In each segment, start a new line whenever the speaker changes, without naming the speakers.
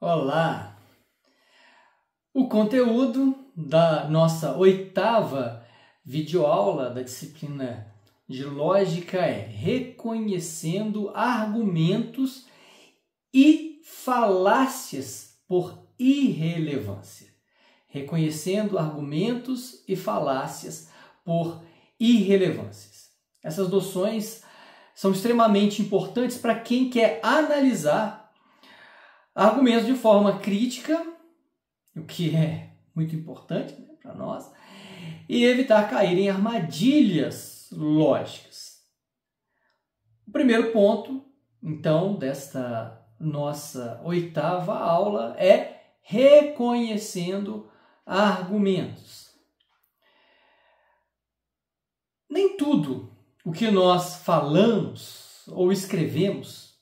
Olá! O conteúdo da nossa 8ª videoaula da disciplina de lógica é reconhecendo argumentos e falácias por irrelevância. Reconhecendo argumentos e falácias por irrelevâncias. Essas noções são extremamente importantes para quem quer analisar argumentos de forma crítica, o que é muito importante, né, para nós, e evitar cair em armadilhas lógicas. O primeiro ponto, então, desta nossa 8ª aula é reconhecendo argumentos. Nem tudo o que nós falamos ou escrevemos,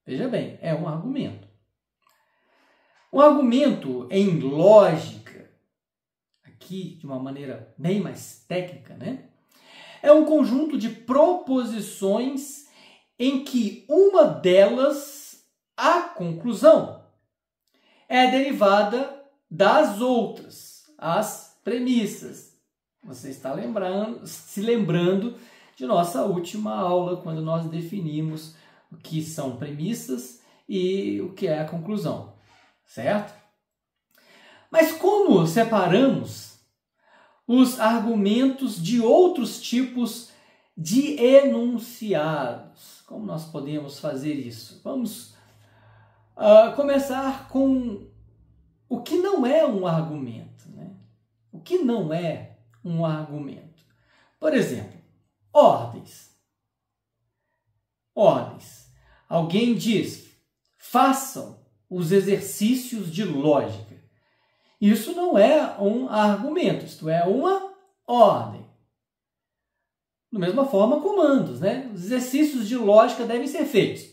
veja bem, é um argumento. Um argumento em lógica, aqui de uma maneira bem mais técnica, né? É um conjunto de proposições em que uma delas, a conclusão, é derivada das outras, as premissas. Você está se lembrando de nossa última aula, quando nós definimos o que são premissas e o que é a conclusão. Certo? Mas como separamos os argumentos de outros tipos de enunciados? Como nós podemos fazer isso? Vamos começar com o que não é um argumento, né? O que não é um argumento? Por exemplo, ordens. Ordens. Alguém diz, façam os exercícios de lógica. Isso não é um argumento, isto é uma ordem. Da mesma forma, comandos, né? Os exercícios de lógica devem ser feitos.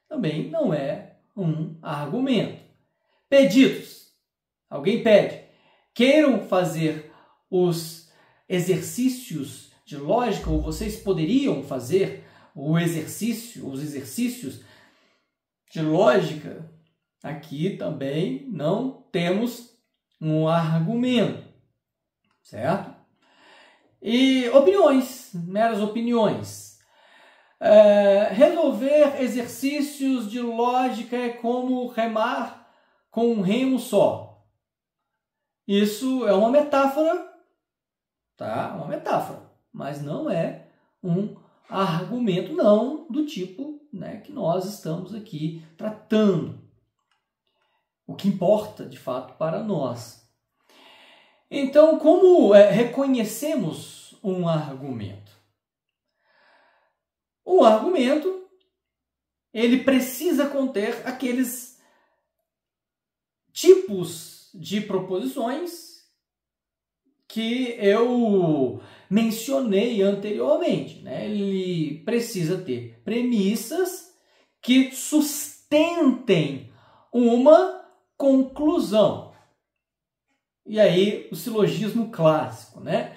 Também não é um argumento. Pedidos. Alguém pede. Queiram fazer os exercícios de lógica, ou vocês poderiam fazer os exercícios de lógica. Aqui também não temos um argumento, certo? E opiniões, meras opiniões. Resolver exercícios de lógica é como remar com um remo só. Isso é uma metáfora, tá? Uma metáfora, mas não é um argumento, não do tipo, né, que nós estamos aqui tratando. O que importa, de fato, para nós. Então, como reconhecemos um argumento? Um argumento, ele precisa conter aqueles tipos de proposições que eu mencionei anteriormente, né? Ele precisa ter premissas que sustentem uma conclusão. E aí, o silogismo clássico, né?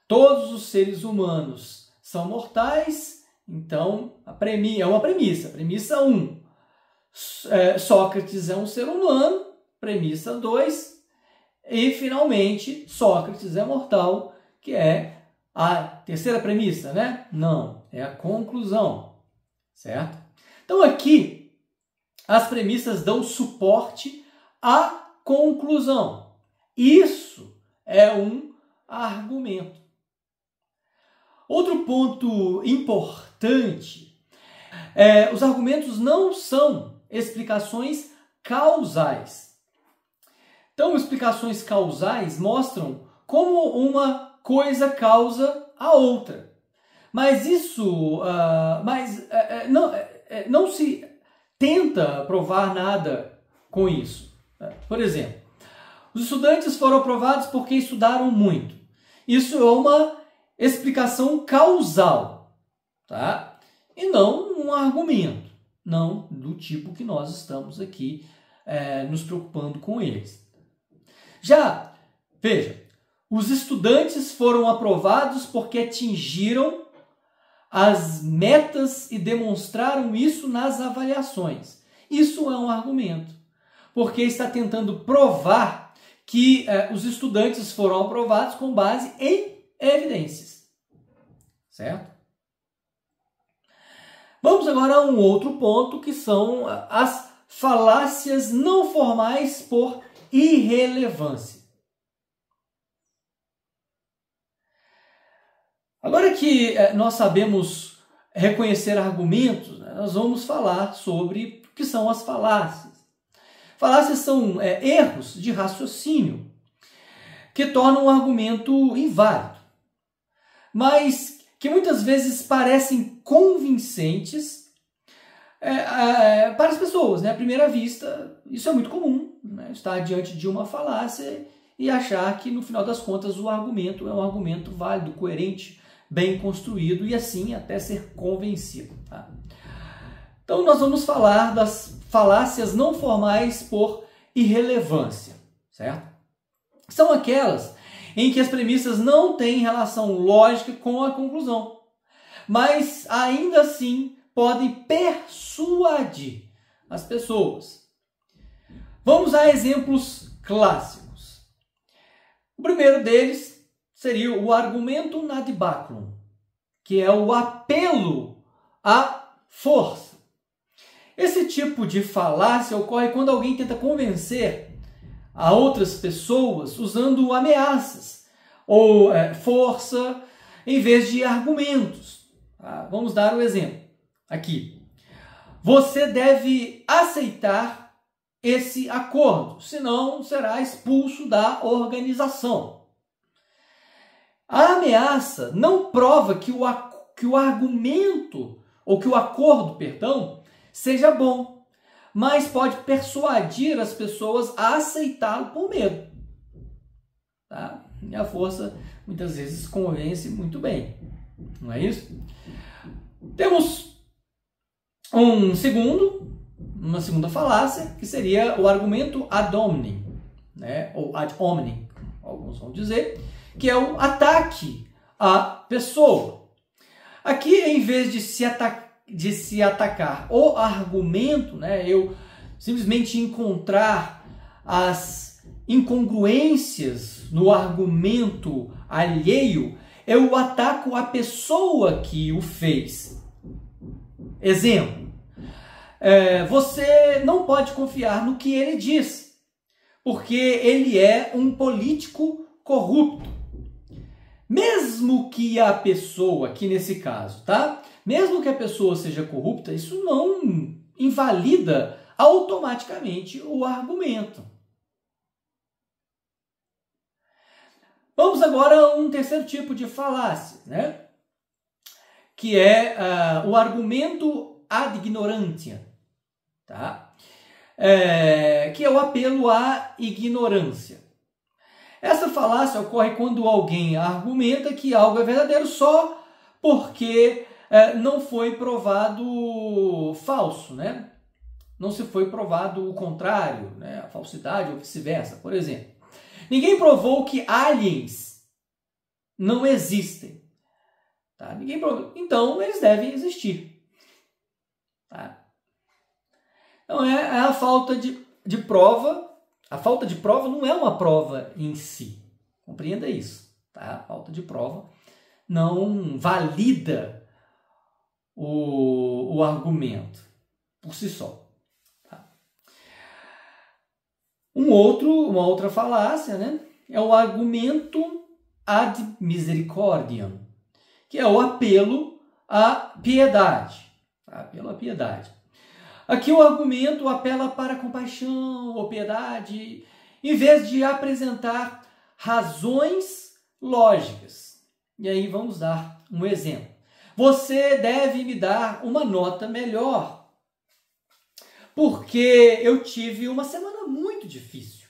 Todos os seres humanos são mortais, então é uma premissa. Premissa 1, Sócrates é um ser humano. Premissa 2, e finalmente, Sócrates é mortal, que é a terceira premissa, né? Não, é a conclusão, certo? Então aqui, as premissas dão suporte à conclusão. Isso é um argumento. Outro ponto importante os argumentos não são explicações causais. Então, explicações causais mostram como uma coisa causa a outra. Mas isso não se tenta provar nada com isso. Por exemplo, os estudantes foram aprovados porque estudaram muito. Isso é uma explicação causal, tá? E não um argumento, não do tipo que nós estamos aqui nos preocupando com eles. Já, veja, os estudantes foram aprovados porque atingiram as metas e demonstraram isso nas avaliações. Isso é um argumento. porque está tentando provar que os estudantes foram aprovados com base em evidências. Certo? Vamos agora a um outro ponto, que são as falácias não formais por irrelevância. Agora que nós sabemos reconhecer argumentos, nós vamos falar sobre o que são as falácias. Falácias são erros de raciocínio que tornam um argumento inválido, mas que muitas vezes parecem convincentes para as pessoas, né? À primeira vista, isso é muito comum, né? Estar diante de uma falácia e achar que, no final das contas, o argumento é um argumento válido, coerente, bem construído e, assim, até ser convencido. Tá? Então, nós vamos falar das falácias não formais por irrelevância, certo? São aquelas em que as premissas não têm relação lógica com a conclusão, mas ainda assim podem persuadir as pessoas. Vamos a exemplos clássicos. O primeiro deles seria o argumentum ad baculum, que é o apelo à força. Esse tipo de falácia ocorre quando alguém tenta convencer a outras pessoas usando ameaças ou força em vez de argumentos. Tá? Vamos dar um exemplo aqui. Você deve aceitar esse acordo, senão será expulso da organização. A ameaça não prova que o argumento, ou que o acordo, perdão, seja bom, mas pode persuadir as pessoas a aceitá-lo por medo. Tá? E a força muitas vezes convence muito bem, não é isso? Temos uma segunda falácia, que seria o argumento ad hominem, né? Ou ad hominem, alguns vão dizer, que é o ataque à pessoa. Aqui, em vez de se atacar o argumento, né, eu simplesmente encontrar as incongruências no argumento alheio, eu ataco a pessoa que o fez. Exemplo, você não pode confiar no que ele diz, porque ele é um político corrupto. Mesmo que a pessoa, aqui nesse caso, tá? Mesmo que a pessoa seja corrupta, isso não invalida automaticamente o argumento. Vamos agora a um terceiro tipo de falácia, né? Que é o argumento ad ignorantia, tá? Que é o apelo à ignorância. Essa falácia ocorre quando alguém argumenta que algo é verdadeiro só porque não foi provado falso, né? Não se foi provado o contrário, né? A falsidade ou vice-versa, por exemplo. Ninguém provou que aliens não existem. Tá? Ninguém provou. Então, eles devem existir. Tá? Então, é a falta de prova. A falta de prova não é uma prova em si. Compreenda isso. Tá? A falta de prova não valida o argumento por si só. Tá? Uma outra falácia, né, é o argumento ad misericordiam, que é o apelo à piedade. Tá? Apelo à piedade. Aqui o argumento apela para compaixão ou piedade, em vez de apresentar razões lógicas. E aí vamos dar um exemplo. Você deve me dar uma nota melhor, porque eu tive uma semana muito difícil.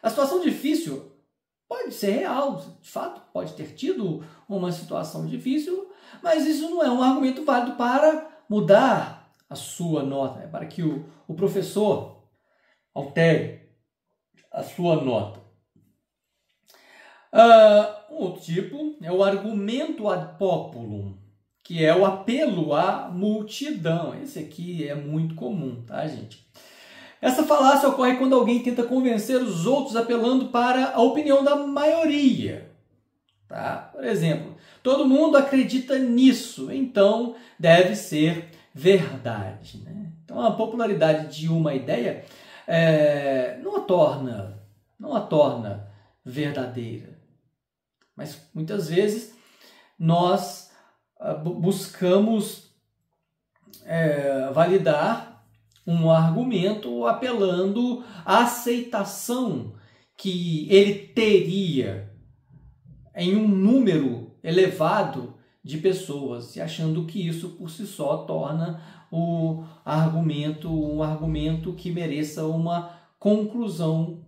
A situação difícil pode ser real, de fato, pode ter tido uma situação difícil, mas isso não é um argumento válido para mudar a sua nota, para que o professor altere a sua nota. Um outro tipo é o argumento ad populum, que é o apelo à multidão. Esse aqui é muito comum, tá, gente? Essa falácia ocorre quando alguém tenta convencer os outros apelando para a opinião da maioria. Tá? Por exemplo, todo mundo acredita nisso, então deve ser verdade. Né? Então a popularidade de uma ideia não a torna verdadeira. Mas muitas vezes nós buscamos validar um argumento apelando à aceitação que ele teria em um número elevado de pessoas e achando que isso por si só torna o argumento um argumento que mereça uma conclusão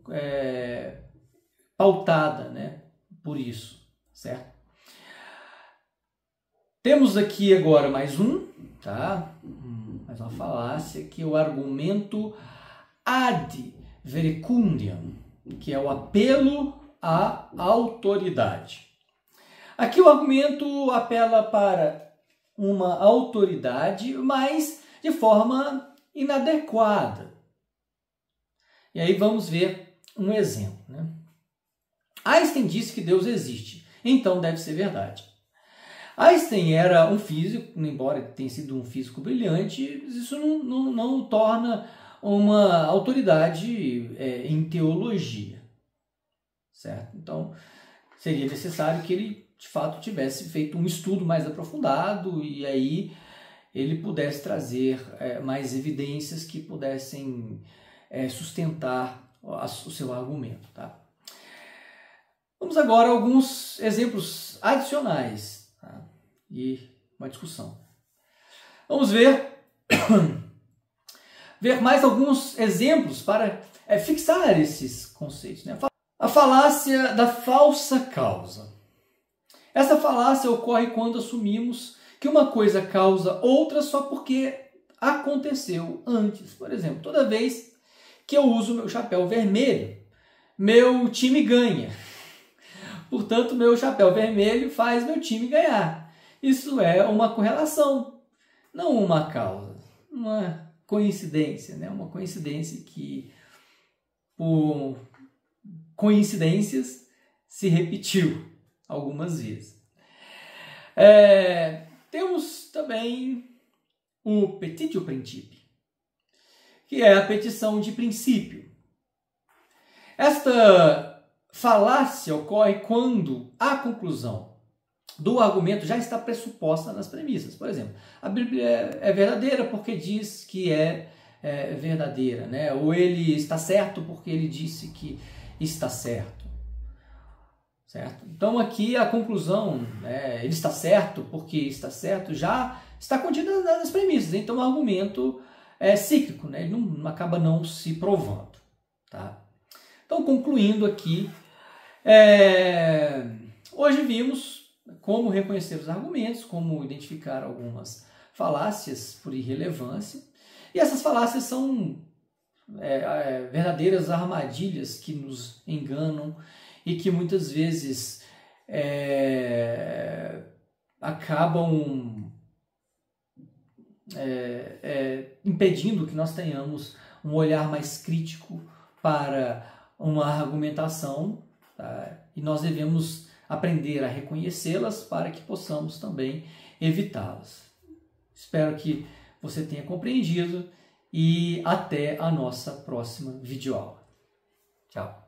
pautada, né, por isso, certo? Temos aqui agora mais tá? Mais uma falácia, que é o argumento ad verecundiam, que é o apelo à autoridade. Aqui o argumento apela para uma autoridade, mas de forma inadequada. E aí vamos ver um exemplo. Né? Einstein disse que Deus existe, então deve ser verdade. Einstein era um físico, embora tenha sido um físico brilhante, isso não o torna uma autoridade em teologia. Certo? Então, seria necessário que ele, de fato, tivesse feito um estudo mais aprofundado e aí ele pudesse trazer mais evidências que pudessem sustentar o seu argumento. Tá? Vamos agora a alguns exemplos adicionais. Tá? E uma discussão. Vamos ver mais alguns exemplos para fixar esses conceitos. Né? A falácia da falsa causa. Essa falácia ocorre quando assumimos que uma coisa causa outra só porque aconteceu antes. Por exemplo, toda vez que eu uso meu chapéu vermelho, meu time ganha. Portanto, meu chapéu vermelho faz meu time ganhar. Isso é uma correlação, não uma causa, uma coincidência, né? Uma coincidência que, por coincidências, se repetiu algumas vezes. Temos também o petitio principii, que é a petição de princípio. Esta falácia ocorre quando a conclusão do argumento já está pressuposta nas premissas. Por exemplo, a Bíblia é verdadeira porque diz que é verdadeira, né? Ou ele está certo porque ele disse que está certo. Certo? Então aqui a conclusão, ele está certo porque está certo, já está contida nas premissas. Então o argumento é cíclico, né? Ele acaba não se provando. Tá? Então, concluindo aqui, hoje vimos como reconhecer os argumentos, como identificar algumas falácias por irrelevância. E essas falácias são verdadeiras armadilhas que nos enganam e que muitas vezes acabam impedindo que nós tenhamos um olhar mais crítico para uma argumentação, tá? E nós devemos aprender a reconhecê-las para que possamos também evitá-las. Espero que você tenha compreendido e até a nossa próxima videoaula. Tchau!